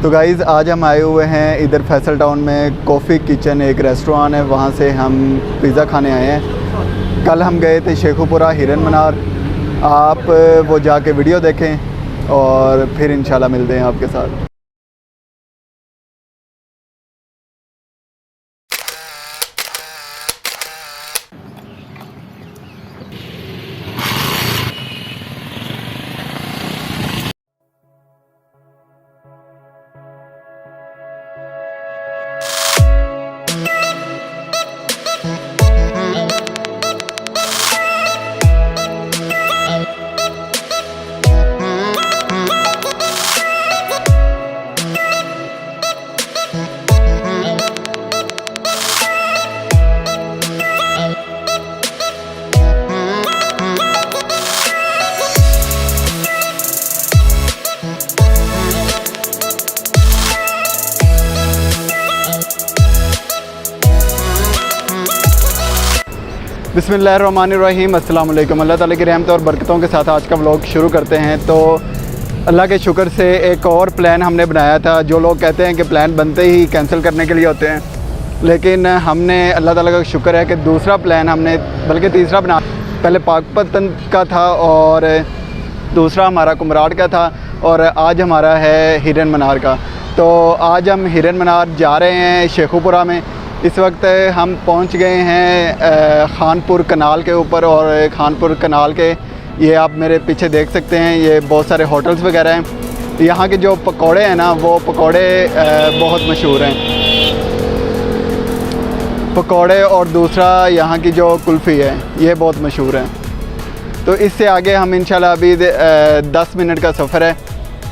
तो गाइज़ आज हम आए हुए हैं इधर फैसल टाउन में कॉफ़ी किचन एक रेस्टोरेंट है, वहाँ से हम पिज़्ज़ा खाने आए हैं। कल हम गए थे शेखुपुरा हिरन मनार, आप वो जाके वीडियो देखें और फिर इंशाल्लाह मिलते हैं आपके साथ। बिस्मिल्लाहिर्रहमानिर्रहीम, अस्सलाम वालेकुम। अल्लाह ताला की रहमत और बरकतों के साथ आज का व्लॉग शुरू करते हैं। तो अल्लाह के शुक्र से एक और प्लान हमने बनाया था। जो लोग कहते हैं कि प्लान बनते ही कैंसिल करने के लिए होते हैं, लेकिन हमने अल्लाह ताला का शुक्र है कि दूसरा प्लान हमने बल्कि तीसरा बना, पहले पाकपतन का था और दूसरा हमारा कुमराड का था और आज हमारा है हिरन मनार का। तो आज हम हिरन मनार जा रहे हैं शेखुपुरा में। इस वक्त हम पहुंच गए हैं खानपुर कनाल के ऊपर और खानपुर कनाल के ये आप मेरे पीछे देख सकते हैं, ये बहुत सारे होटल्स वगैरह हैं। यहाँ के जो पकौड़े हैं ना, वो पकौड़े बहुत मशहूर हैं, पकौड़े, और दूसरा यहाँ की जो कुल्फ़ी है ये बहुत मशहूर है। तो इससे आगे हम इंशाल्लाह अभी 10 मिनट का सफ़र है,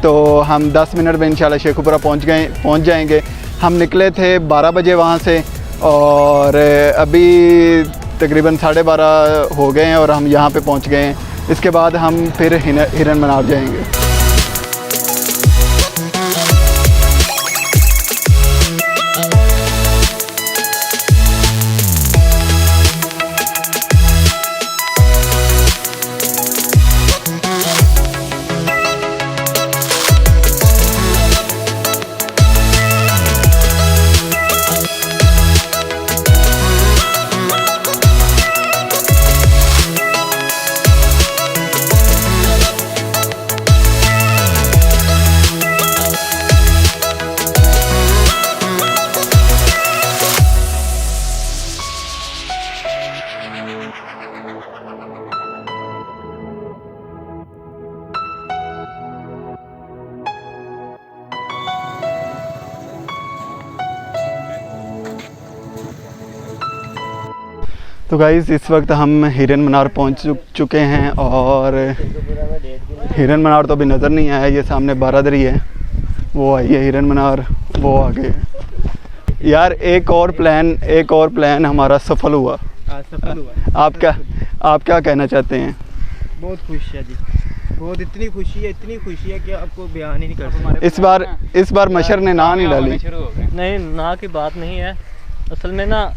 तो हम 10 मिनट में इंशाल्लाह शेखुपुरा पहुँच जाएंगे। हम निकले थे 12 बजे वहाँ से और अभी तकरीबन 12:30 हो गए हैं और हम यहाँ पे पहुँच गए हैं। इसके बाद हम फिर हिरन मनार जाएंगे। तो गाइज़ इस वक्त हम हिरन मनार पहुंच चुके हैं और हिरन मनार तो अभी नज़र नहीं आया। ये सामने बारादरी है, वो आई है हिरन मनार, वो आगे। यार एक और प्लान हमारा सफल हुआ। आप क्या कहना चाहते हैं? बहुत खुश है जी, बहुत इतनी खुशी है कि आपको बयान ही नहीं कर सकते। इस बार मशर ने ना नहीं डाली। नहीं, ना की बात नहीं है, असल में ना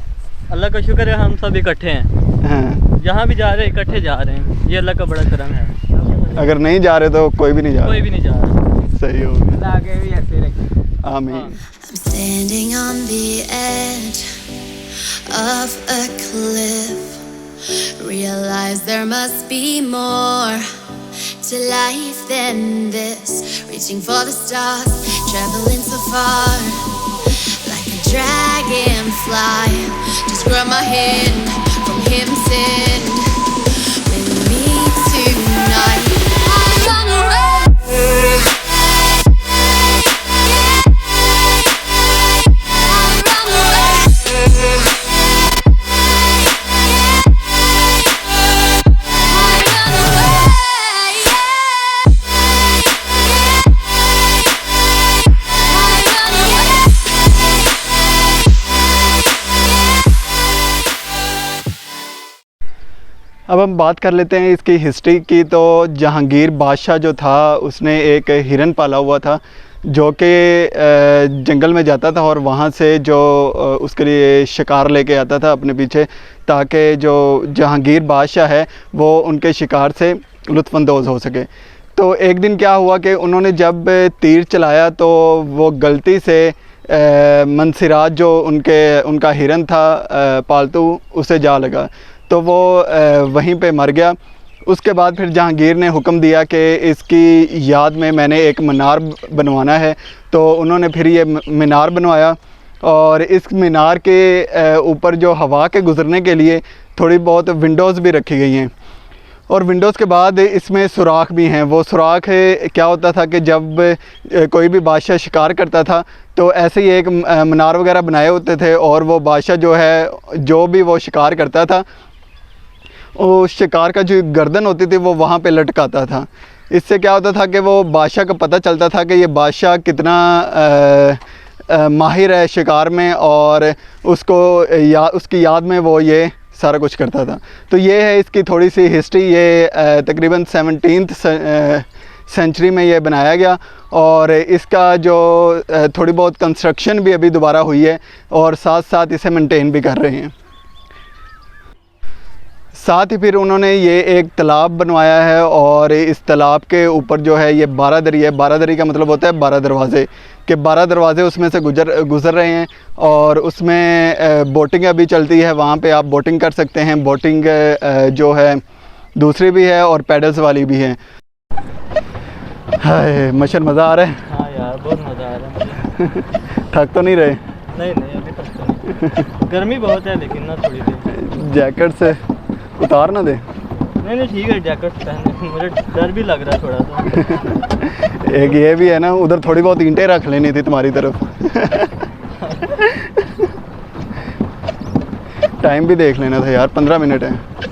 अल्लाह का शुक्र है हम सब इकट्ठे हैं। हाँ। जहाँ भी जा रहे हैं इकट्ठे जा रहे हैं, ये अल्लाह का बड़ा करम है। अगर नहीं जा रहे तो कोई भी नहीं जा रहा। सही हो गया, आगे भी ऐसे रखें। आमीन। I'm standing on the edge of a cliff. Realize there must be more to life than this. Reaching for the stars, traveling so far like a dragonfly. Just grab my hand from him, send with me tonight. I run away. अब हम बात कर लेते हैं इसकी history की। तो जहांगीर बादशाह जो था उसने एक हिरन पाला हुआ था जो कि जंगल में जाता था और वहाँ से जो उसके लिए शिकार लेके आता था अपने पीछे, ताकि जो जहांगीर बादशाह है वो उनके शिकार से लुत्फ़अंदोज़ हो सके। तो एक दिन क्या हुआ कि उन्होंने जब तीर चलाया तो वो गलती से मनसिराज जो उनका हिरन था पालतू, उसे जा लगा, तो वो वहीं पे मर गया। उसके बाद फिर जहांगीर ने हुक्म दिया कि इसकी याद में मैंने एक मीनार बनवाना है, तो उन्होंने फिर ये मीनार बनवाया। और इस मीनार के ऊपर जो हवा के गुज़रने के लिए थोड़ी बहुत विंडोज़ भी रखी गई हैं, और विंडोज़ के बाद इसमें सुराख भी हैं। वो सुराख क्या होता था कि जब कोई भी बादशाह शिकार करता था तो ऐसे ही एक मीनार वगैरह बनाए होते थे, और वो बादशाह जो है, जो भी वो शिकार करता था, वो शिकार का जो गर्दन होती थी वो वहाँ पे लटकाता था। इससे क्या होता था कि वो बादशाह का पता चलता था कि ये बादशाह कितना माहिर है शिकार में, और उसकी याद में वो ये सारा कुछ करता था। तो ये है इसकी थोड़ी सी हिस्ट्री। ये तकरीबन 17th सेंचुरी में ये बनाया गया, और इसका जो थोड़ी बहुत कंस्ट्रक्शन भी अभी दोबारा हुई है, और साथ साथ इसे मेंटेन भी कर रहे हैं। साथ ही फिर उन्होंने ये एक तालाब बनवाया है, और इस तालाब के ऊपर जो है ये बारादरी है। बारादरी का मतलब होता है 12 दरवाज़े, कि 12 दरवाज़े उसमें से गुज़र रहे हैं, और उसमें बोटिंग अभी चलती है। वहाँ पे आप बोटिंग कर सकते हैं। बोटिंग जो है दूसरी भी है और पैडल्स वाली भी है। हाय मशर, मज़ा आ रहा है? हाँ यार बहुत मज़ा आ रहा है। थक तो नहीं रहे? नहीं अभी तक तो नहीं। गर्मी बहुत है लेकिन ना थोड़ी देर। जैकेट से उतार ना दे। नहीं ठीक है, जैकेट पहने, मुझे डर भी लग रहा है थोड़ा सा। एक ये भी है ना, उधर थोड़ी बहुत ईंटें रख लेनी थी तुम्हारी तरफ। टाइम भी देख लेना था यार, 15 मिनट है।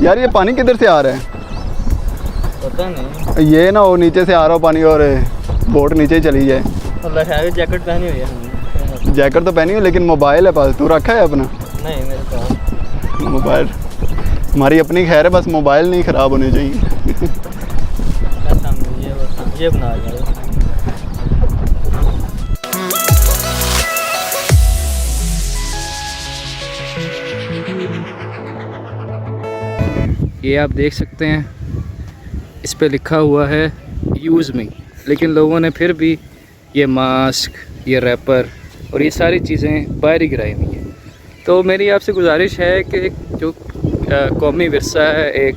यार ये पानी किधर से आ रहा है? पता नहीं। ये ना वो नीचे से आ रहा हो पानी, और बोट नीचे ही चली जाए। जैकेट पहनी हुई है हमने। जैकेट तो पहनी हो, लेकिन मोबाइल है पास, तू रखा है अपना? नहीं मेरे पास मोबाइल हमारी अपनी खैर है, बस मोबाइल नहीं ख़राब होने चाहिए। ये बना लिया। ये आप देख सकते हैं, इस पे लिखा हुआ है यूज़ मी, लेकिन लोगों ने फिर भी ये मास्क, ये रैपर और ये सारी चीज़ें बाहर ही गिराई हुई हैं। तो मेरी आपसे गुजारिश है कि जो कौमी विरसा है,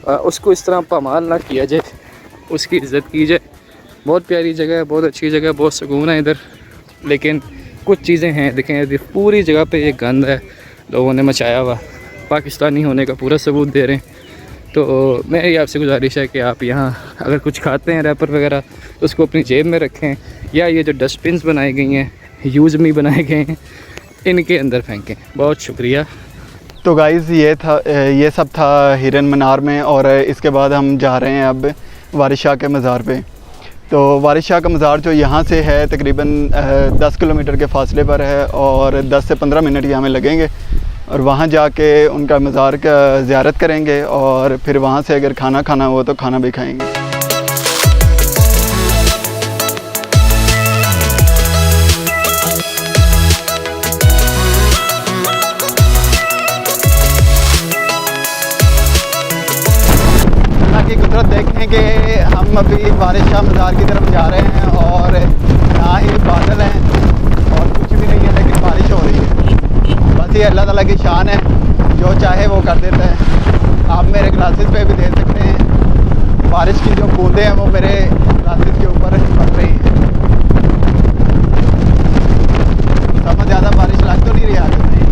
उसको इस तरह पामाल ना किया जाए, उसकी इज़्ज़त की जाए। बहुत प्यारी जगह है, बहुत अच्छी जगह है, बहुत सुकून है इधर। लेकिन कुछ चीज़ें हैं, देखें पूरी जगह पे ये गंद है लोगों ने मचाया हुआ, पाकिस्तानी होने का पूरा सबूत दे रहे हैं। तो मेरी आपसे गुजारिश है कि आप यहाँ अगर कुछ खाते हैं रैपर वगैरह तो उसको अपनी जेब में रखें, या ये जो डस्टबिन्स बनाए गई हैं, यूज़ मी बनाए गए हैं, इनके अंदर फेंकें। बहुत शुक्रिया। तो गाइज़ ये सब था हिरन मीनार में, और इसके बाद हम जा रहे हैं अब वारिस शाह के मज़ार पे। तो वारिस शाह का मज़ार जो यहाँ से है तकरीबन 10 किलोमीटर के फासले पर है, और 10 से 15 मिनट ही हमें लगेंगे, और वहाँ जाके उनका मज़ार का ज़ियारत करेंगे, और फिर वहाँ से अगर खाना हो तो खाना भी खाएंगे। अल्लाह की कुदरत देखें कि हम अभी वारिस शाह मज़ार की तरफ जा रहे हैं, और ना ही बादल हैं और कुछ भी नहीं है, लेकिन बारिश हो रही है। बस ये अल्लाह ताला की शान है, जो चाहे वो कर देता है। आप मेरे ग्लासेस पे भी देख सकते हैं, बारिश की जो बूंदें हैं वो मेरे ग्लासेस के ऊपर पड़ रही हैं। समझ ज़्यादा बारिश लग तो नहीं रही आगे नहीं।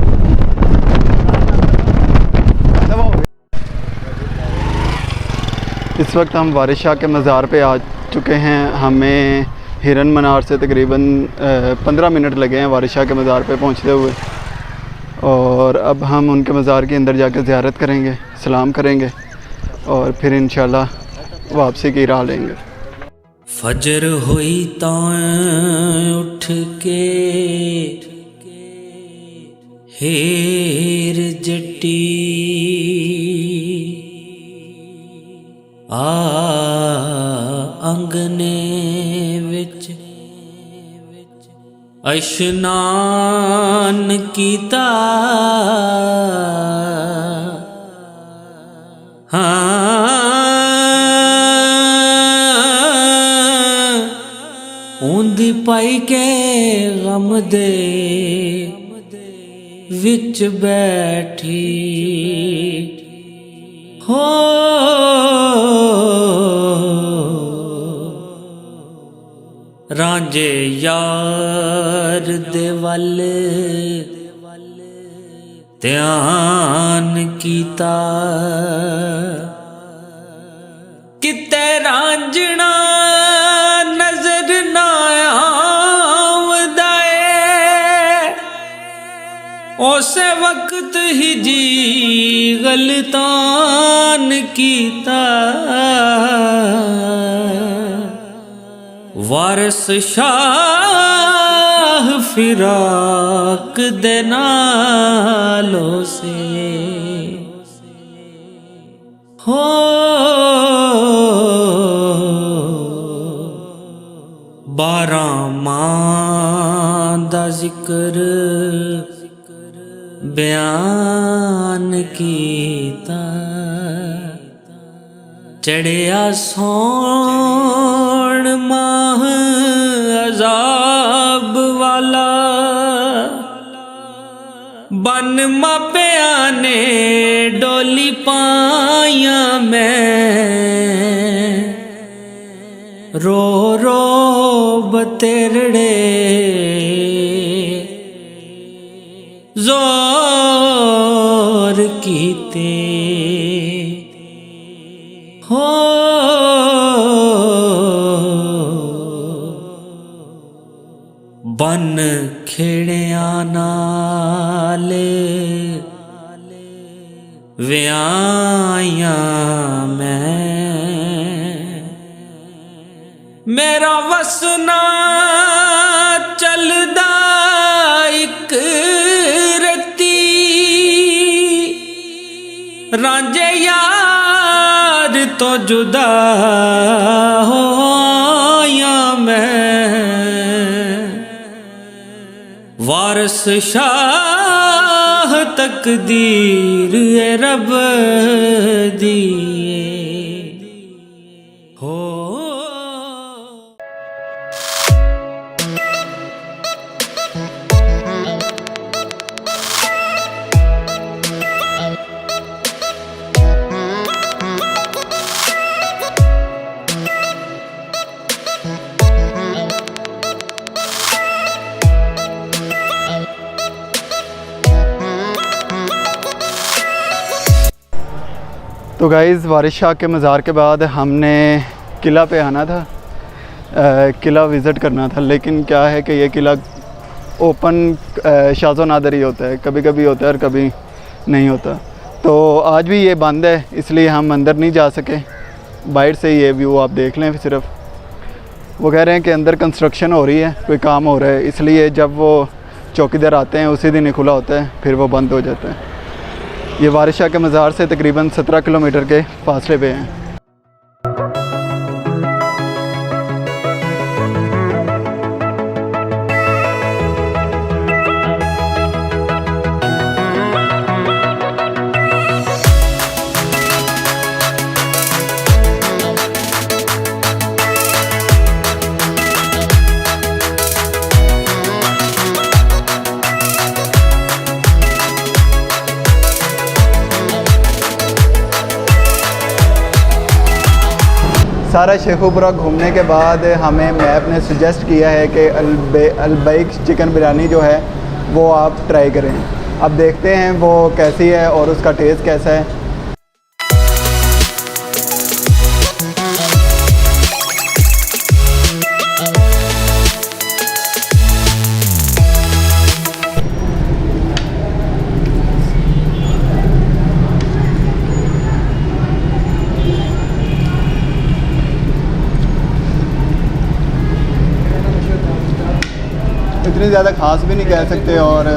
इस वक्त हम वारिस शाह के मज़ार पे आ चुके हैं। हमें हिरन मीनार से तकरीबन 15 मिनट लगे हैं वारिस शाह के मज़ार पे पहुंचते हुए, और अब हम उनके मज़ार के अंदर जाकर ज़ियारत करेंगे, सलाम करेंगे, और फिर इंशाल्लाह वापसी की राह लेंगे। फजर होई तां उठ के हेर जट्टी अंगने विच इशनान कीता ऊंदी पाई के गम दे विच बैठी हो रांझे यार दे वल ध्यान कीता किते रांझना नजर ना आवदा ऐ उस वक्त ही जी गलतान कीता वारस शाह फिराक दे नालों से हो बारह मां दा जिक्र बयान कीता चढ़िया सौण माह अजाब वाला बन मापिया ने डोली पाया मैं रो रो बतेरड़े जोर कीते हो बन खेड़िया नाले व्याया मेरा वसना चलदा इक रती रांझे यार तो जुदा होया मैं वारस शाह तकदीर ए रब दिए हो तो गाइज़ वारिस शाह के मज़ार के बाद हमने किला पे आना था, किला विज़िट करना था, लेकिन क्या है कि ये किला ओपन शाज़ो नादर ही होता है, कभी कभी होता है और कभी नहीं होता। तो आज भी ये बंद है, इसलिए हम अंदर नहीं जा सके। बाहर से ये व्यू आप देख लें सिर्फ। वो कह रहे हैं कि अंदर कंस्ट्रक्शन हो रही है, कोई काम हो रहा है, इसलिए जब वो चौकीदार आते हैं उसी दिन ही खुला होता है, फिर वो बंद हो जाता है। ये वारिस शाह के मज़ार से तकरीबन 17 किलोमीटर के फासले पे हैं। सारा शेखुपुरा घूमने के बाद हमें मैप ने सजेस्ट किया है कि अलबैक चिकन बिरयानी जो है वो आप ट्राई करें। अब देखते हैं वो कैसी है और उसका टेस्ट कैसा है। इतनी ज़्यादा ख़ास भी नहीं कह सकते और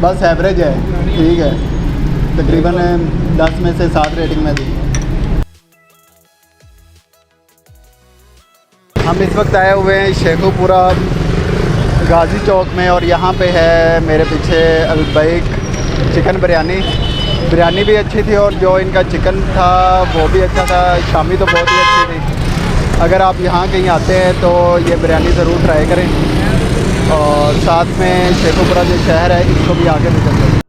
बस एवरेज है, ठीक है, तकरीबन 10 में से 7 रेटिंग में दी। हम इस वक्त आए हुए हैं शेखुपुरा गाजी चौक में और यहाँ पे है मेरे पीछे अलबैक चिकन बिरयानी भी अच्छी थी और जो इनका चिकन था वो भी अच्छा था, शामी तो बहुत ही अच्छी थी। अगर आप यहाँ कहीं आते हैं तो ये बिरयानी ज़रूर ट्राई करें और साथ में शेखुपुरा जो शहर है इसको भी आगे निकल सकते हैं।